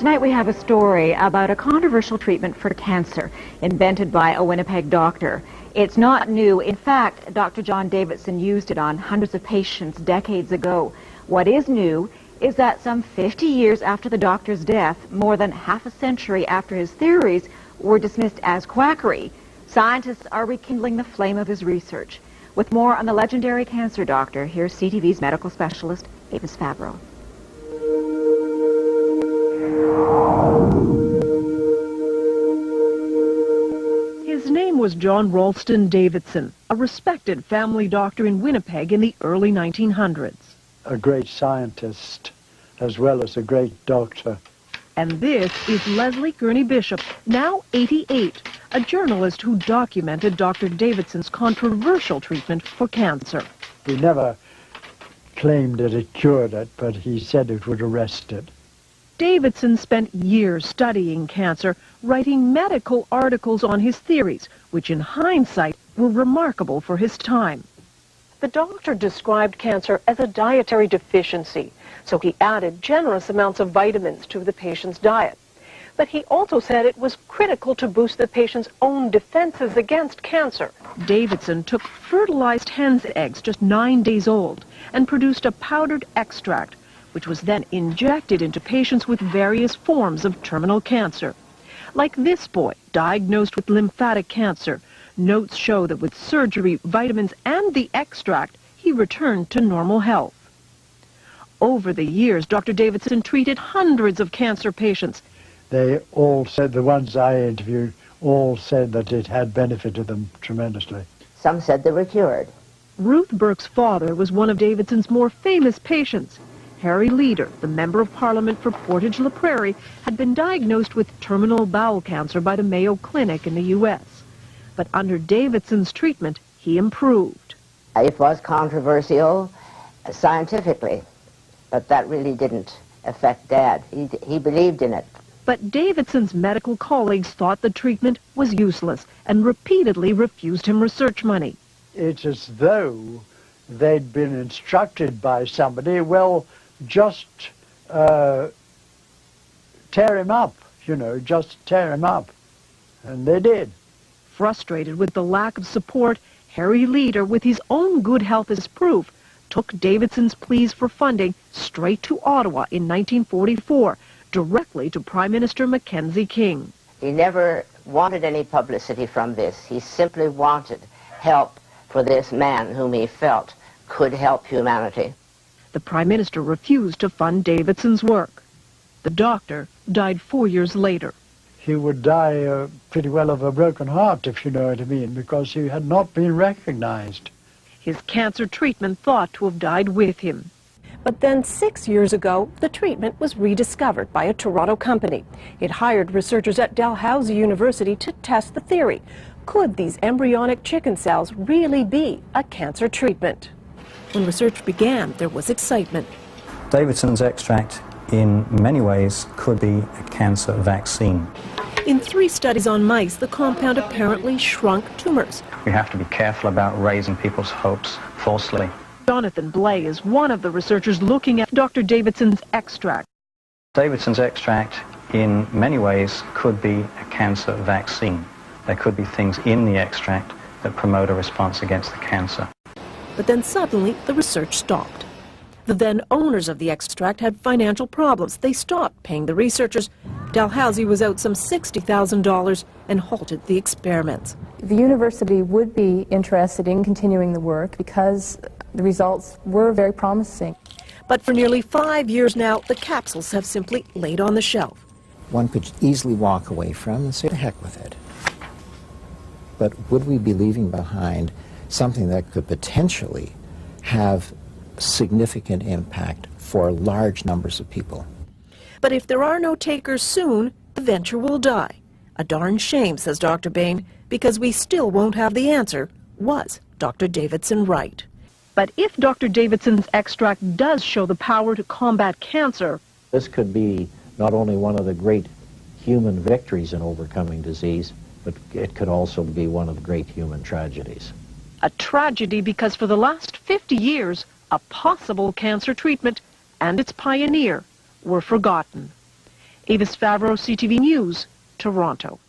Tonight we have a story about a controversial treatment for cancer invented by a Winnipeg doctor. It's not new. In fact, Dr. John Davidson used it on hundreds of patients decades ago. What is new is that some 50 years after the doctor's death, more than half a century after his theories were dismissed as quackery, scientists are rekindling the flame of his research. With more on the legendary cancer doctor, here's CTV's medical specialist, Avis Fabro. His name was John Ralston Davidson, a respected family doctor in Winnipeg in the early 1900s. A great scientist as well as a great doctor. And this is Leslie Gurney Bishop, now 88, a journalist who documented Dr. Davidson's controversial treatment for cancer. He never claimed that it cured it, but he said it would arrest it. Davidson spent years studying cancer, writing medical articles on his theories, which in hindsight were remarkable for his time. The doctor described cancer as a dietary deficiency, so he added generous amounts of vitamins to the patient's diet. But he also said it was critical to boost the patient's own defenses against cancer. Davidson took fertilized hen's eggs just 9 days old and produced a powdered extract, which was then injected into patients with various forms of terminal cancer. Like this boy, diagnosed with lymphatic cancer, notes show that with surgery, vitamins, and the extract, he returned to normal health. Over the years, Dr. Davidson treated hundreds of cancer patients. They all said, the ones I interviewed, all said that it had benefited them tremendously. Some said they were cured. Ruth Burke's father was one of Davidson's more famous patients. Harry Leader, the Member of Parliament for Portage-La Prairie, had been diagnosed with terminal bowel cancer by the Mayo Clinic in the U.S. But under Davidson's treatment, he improved. It was controversial scientifically, but that really didn't affect Dad. He believed in it. But Davidson's medical colleagues thought the treatment was useless and repeatedly refused him research money. It's as though they'd been instructed by somebody, well, just tear him up, just tear him up. And they did. Frustrated with the lack of support, Harry Leader, with his own good health as proof, took Davidson's pleas for funding straight to Ottawa in 1944, directly to Prime Minister Mackenzie King. He never wanted any publicity from this. He simply wanted help for this man whom he felt could help humanity. The Prime Minister refused to fund Davidson's work. The doctor died 4 years later. He would die pretty well of a broken heart, if you know what I mean, because he had not been recognized. His cancer treatment thought to have died with him. But then 6 years ago, the treatment was rediscovered by a Toronto company. It hired researchers at Dalhousie University to test the theory. Could these embryonic chicken cells really be a cancer treatment? When research began, there was excitement. Davidson's extract, in many ways, could be a cancer vaccine. In 3 studies on mice, the compound apparently shrunk tumors. We have to be careful about raising people's hopes falsely. Jonathan Blay is one of the researchers looking at Dr. Davidson's extract. Davidson's extract, in many ways, could be a cancer vaccine. There could be things in the extract that promote a response against the cancer. But then suddenly, the research stopped. The then owners of the extract had financial problems. They stopped paying the researchers. Dalhousie was out some $60,000 and halted the experiments. The university would be interested in continuing the work because the results were very promising. But for nearly 5 years now, the capsules have simply laid on the shelf. One could easily walk away from and say, to heck with it. But would we be leaving behind something that could potentially have significant impact for large numbers of people? But if there are no takers soon, the venture will die. A darn shame, says Dr. Bain, because we still won't have the answer. Was Dr. Davidson right? But if Dr. Davidson's extract does show the power to combat cancer, this could be not only one of the great human victories in overcoming disease, but it could also be one of the great human tragedies. A tragedy because for the last 50 years, a possible cancer treatment and its pioneer were forgotten. Avis Favreau, CTV News, Toronto.